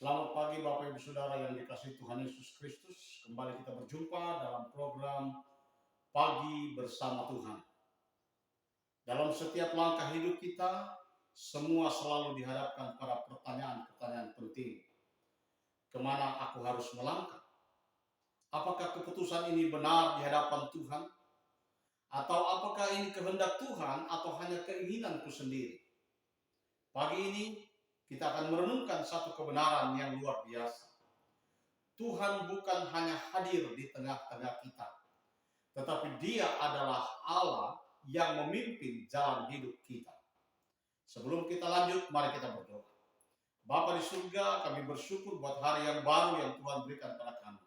Selamat pagi Bapak Ibu Saudara yang dikasihi Tuhan Yesus Kristus. Kembali kita berjumpa dalam program Pagi Bersama Tuhan. Dalam setiap langkah hidup kita, semua selalu dihadapkan pada pertanyaan-pertanyaan penting. Kemana aku harus melangkah? Apakah keputusan ini benar di hadapan Tuhan? Atau apakah ini kehendak Tuhan atau hanya keinginanku sendiri? Pagi ini kita akan merenungkan satu kebenaran yang luar biasa. Tuhan bukan hanya hadir di tengah-tengah kita, tetapi Dia adalah Allah yang memimpin jalan hidup kita. Sebelum kita lanjut, mari kita berdoa. Bapa di surga, kami bersyukur buat hari yang baru yang Tuhan berikan pada kami.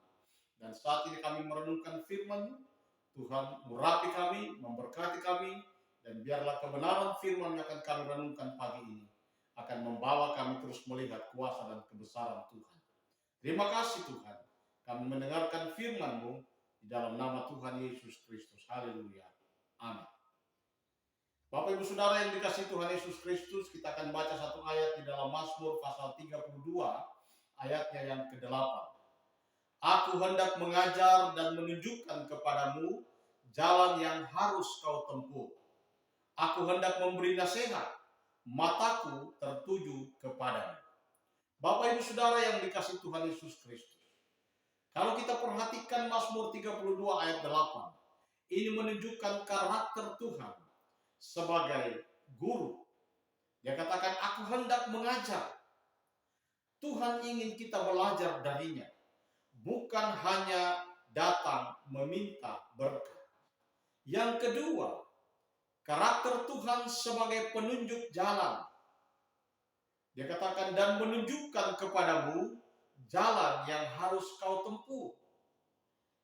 Dan saat ini kami merenungkan firman-Mu. Tuhan urapi kami, memberkati kami, dan biarlah kebenaran firman yang akan kami renungkan pagi ini akan membawa kami terus melihat kuasa dan kebesaran Tuhan. Terima kasih Tuhan, kami mendengarkan firman-Mu di dalam nama Tuhan Yesus Kristus. Haleluya. Amin. Bapak Ibu Saudara yang dikasihi Tuhan Yesus Kristus, kita akan baca satu ayat di dalam Mazmur pasal 32, ayatnya yang ke-8. Aku hendak mengajar dan menunjukkan kepadamu jalan yang harus kau tempuh. Aku hendak memberi nasihat, mataku tertuju kepadamu. Bapak Ibu Saudara yang dikasihi Tuhan Yesus Kristus, kalau kita perhatikan Mazmur 32 ayat 8, ini menunjukkan karakter Tuhan sebagai guru. Dia katakan, aku hendak mengajar. Tuhan ingin kita belajar darinya, bukan hanya datang meminta berkat. Yang kedua, karakter Tuhan sebagai penunjuk jalan. Dia katakan, dan menunjukkan kepadamu jalan yang harus kau tempuh.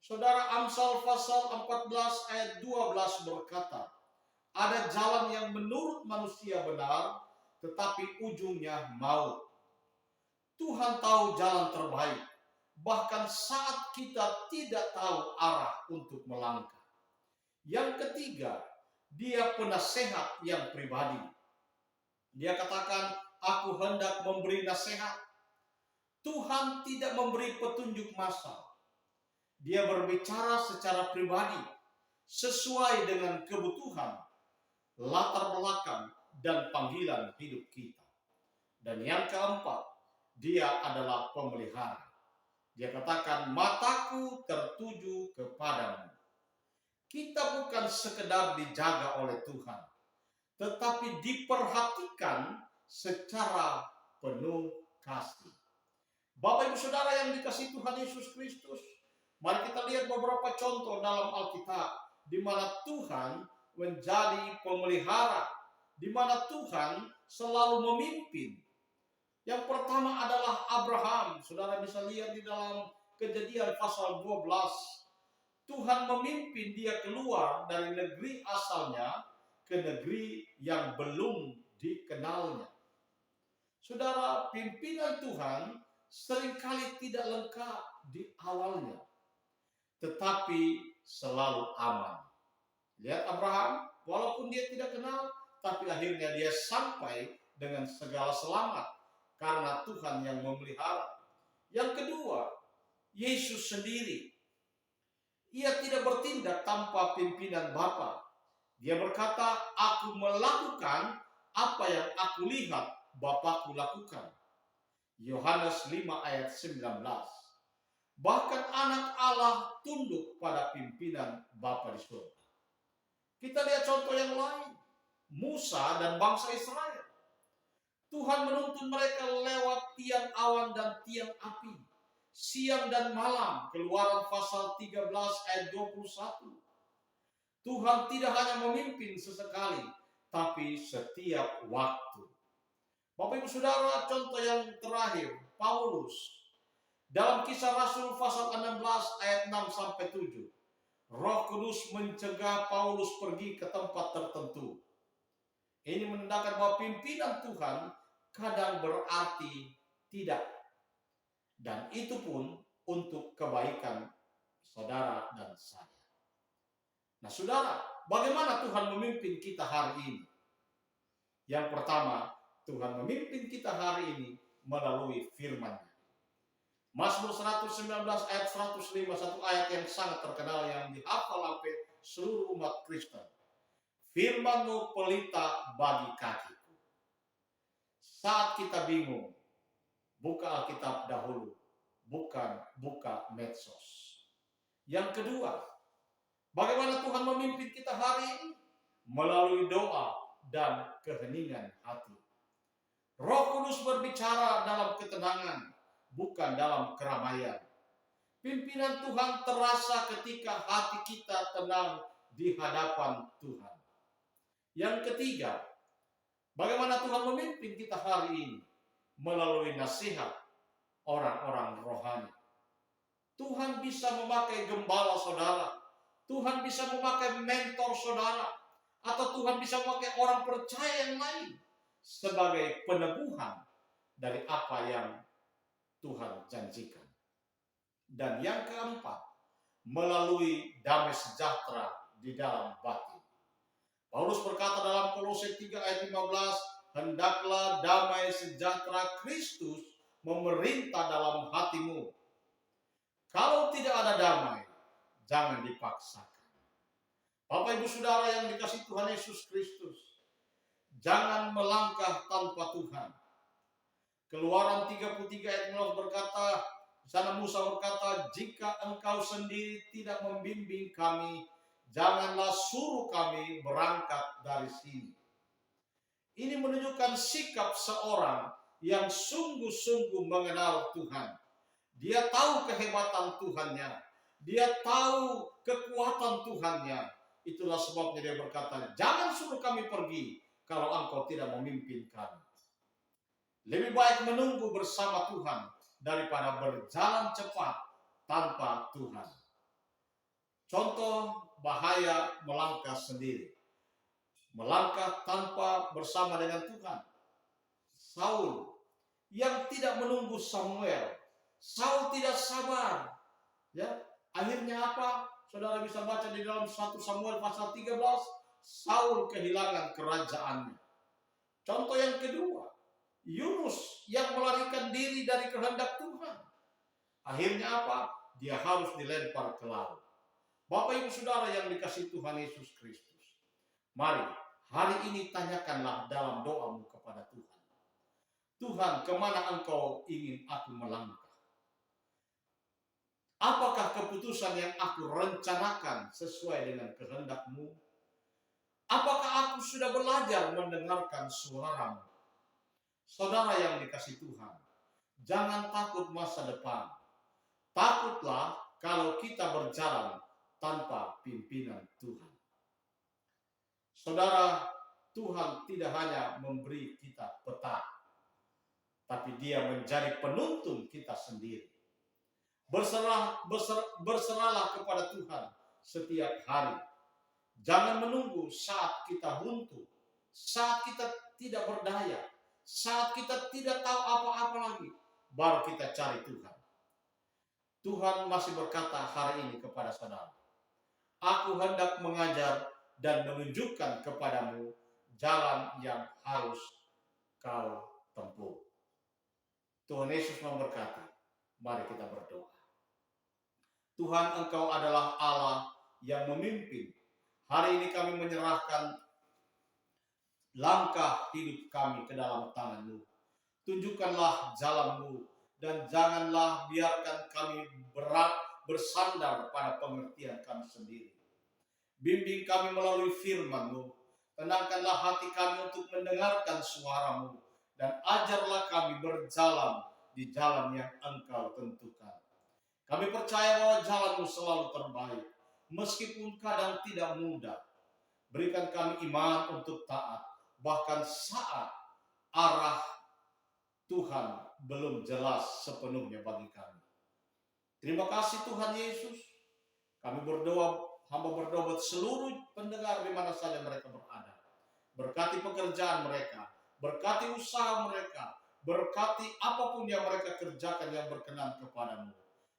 Saudara, Amsal pasal 14 ayat 12 berkata, ada jalan yang menurut manusia benar, tetapi ujungnya maut. Tuhan tahu jalan terbaik, bahkan saat kita tidak tahu arah untuk melangkah. Yang ketiga, Dia penasehat yang pribadi. Dia katakan, aku hendak memberi nasihat. Tuhan tidak memberi petunjuk massal. Dia berbicara secara pribadi, sesuai dengan kebutuhan, latar belakang, dan panggilan hidup kita. Dan yang keempat, Dia adalah pemelihara. Dia katakan, mataku tertuju kepadamu. Kita bukan sekedar dijaga oleh Tuhan, tetapi diperhatikan secara penuh kasih. Bapak Ibu Saudara yang dikasihi Tuhan Yesus Kristus, mari kita lihat beberapa contoh dalam Alkitab di mana Tuhan menjadi pemelihara, di mana Tuhan selalu memimpin. Yang pertama adalah Abraham. Saudara bisa lihat di dalam Kejadian pasal 12. Tuhan memimpin dia keluar dari negeri asalnya ke negeri yang belum dikenalnya. Saudara, pimpinan Tuhan seringkali tidak lengkap di awalnya, tetapi selalu aman. Lihat Abraham, walaupun dia tidak kenal, tapi akhirnya dia sampai dengan segala selamat karena Tuhan yang memelihara. Yang kedua, Yesus sendiri. Ia tidak bertindak tanpa pimpinan Bapa. Dia berkata, aku melakukan apa yang aku lihat Bapakku lakukan. Yohanes 5 ayat 19. Bahkan anak Allah tunduk pada pimpinan Bapa di surga. Kita lihat contoh yang lain. Musa dan bangsa Israel. Tuhan menuntun mereka lewat tiang awan dan tiang api, siang dan malam. Keluaran pasal 13 ayat 21. Tuhan tidak hanya memimpin sesekali, tapi setiap waktu. Bapak Ibu Saudara, contoh yang terakhir, Paulus. Dalam Kisah Rasul pasal 16 ayat 6 sampai 7. Roh Kudus mencegah Paulus pergi ke tempat tertentu. Ini menandakan bahwa pimpinan Tuhan kadang berarti tidak. Dan itu pun untuk kebaikan saudara dan saya. Nah saudara, bagaimana Tuhan memimpin kita hari ini? Yang pertama, Tuhan memimpin kita hari ini melalui firman-Nya. Mazmur 119 ayat 105, satu ayat yang sangat terkenal yang dihafal sampai seluruh umat Kristen. Firman-Mu pelita bagi kakiku. Saat kita bingung, buka Alkitab dahulu, bukan buka medsos. Yang kedua, bagaimana Tuhan memimpin kita hari ini? Melalui doa dan keheningan hati. Roh Kudus berbicara dalam ketenangan, bukan dalam keramaian. Pimpinan Tuhan terasa ketika hati kita tenang di hadapan Tuhan. Yang ketiga, bagaimana Tuhan memimpin kita hari ini? Melalui nasihat orang-orang rohani. Tuhan bisa memakai gembala saudara, Tuhan bisa memakai mentor saudara, atau Tuhan bisa memakai orang percaya yang lain sebagai peneguhan dari apa yang Tuhan janjikan. Dan yang keempat, melalui damai sejahtera di dalam batin. Paulus berkata dalam Kolose 3 ayat 15, hendaklah damai sejahtera Kristus memerintah dalam hatimu. Kalau tidak ada damai, jangan dipaksakan. Bapak Ibu Saudara yang dikasihi Tuhan Yesus Kristus, jangan melangkah tanpa Tuhan. Keluaran 33 ayat 15 berkata, di sana Musa berkata, jika engkau sendiri tidak membimbing kami, janganlah suruh kami berangkat dari sini. Ini menunjukkan sikap seorang yang sungguh-sungguh mengenal Tuhan. Dia tahu kehebatan Tuhannya. Dia tahu kekuatan Tuhannya. Itulah sebabnya dia berkata, jangan suruh kami pergi kalau engkau tidak memimpin kami. Lebih baik menunggu bersama Tuhan daripada berjalan cepat tanpa Tuhan. Contoh bahaya melangkah sendiri. Melangkah tanpa bersama dengan Tuhan. Saul yang tidak menunggu Samuel. Saul tidak sabar. Ya, akhirnya apa? Saudara bisa baca di dalam 1 Samuel pasal 13. Saul kehilangan kerajaannya. Contoh yang kedua, Yunus yang melarikan diri dari kehendak Tuhan. Akhirnya apa? Dia harus dilempar ke laut. Bapak Ibu Saudara yang dikasihi Tuhan Yesus Kristus, mari hari ini tanyakanlah dalam doamu kepada Tuhan. Tuhan, kemana engkau ingin aku melangkah? Apakah keputusan yang aku rencanakan sesuai dengan kehendak-Mu? Apakah aku sudah belajar mendengarkan suara-Mu? Saudara yang dikasihi Tuhan, jangan takut masa depan. Takutlah kalau kita berjalan tanpa pimpinan Tuhan. Saudara, Tuhan tidak hanya memberi kita peta, tapi Dia menjadi penuntun kita sendiri. Berserahlah kepada Tuhan setiap hari. Jangan menunggu saat kita buntu, saat kita tidak berdaya, saat kita tidak tahu apa-apa lagi, baru kita cari Tuhan. Tuhan masih berkata hari ini kepada saudara, aku hendak mengajar dan menunjukkan kepadamu jalan yang harus kau tempuh. Tuhan Yesus memberkati. Mari kita berdoa. Tuhan, Engkau adalah Allah yang memimpin. Hari ini kami menyerahkan langkah hidup kami ke dalam tangan-Mu. Tunjukkanlah jalan-Mu dan janganlah biarkan kami bersandar pada pengertian kami sendiri. Bimbing kami melalui firman-Mu. Tenangkanlah hati kami untuk mendengarkan suara-Mu. Dan ajarlah kami berjalan di jalan yang Engkau tentukan. Kami percaya bahwa jalan-Mu selalu terbaik. Meskipun kadang tidak mudah. Berikan kami iman untuk taat. Bahkan saat arah Tuhan belum jelas sepenuhnya bagi kami. Terima kasih Tuhan Yesus. Kami berdoa, hamba berdoa buat seluruh pendengar di mana saja mereka berada. Berkati pekerjaan mereka. Berkati usaha mereka, berkati apapun yang mereka kerjakan yang berkenan kepadamu.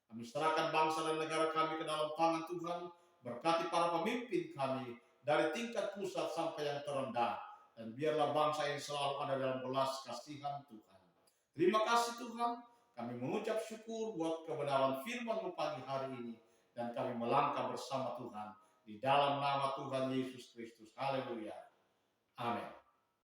Kami serahkan bangsa dan negara kami ke dalam tangan Tuhan. Berkati para pemimpin kami dari tingkat pusat sampai yang terendah. Dan biarlah bangsa ini selalu ada dalam belas kasihan Tuhan. Terima kasih Tuhan. Kami mengucap syukur buat kebenaran firman-Mu pagi hari ini. Dan kami melangkah bersama Tuhan. Di dalam nama Tuhan Yesus Kristus. Haleluya. Amin.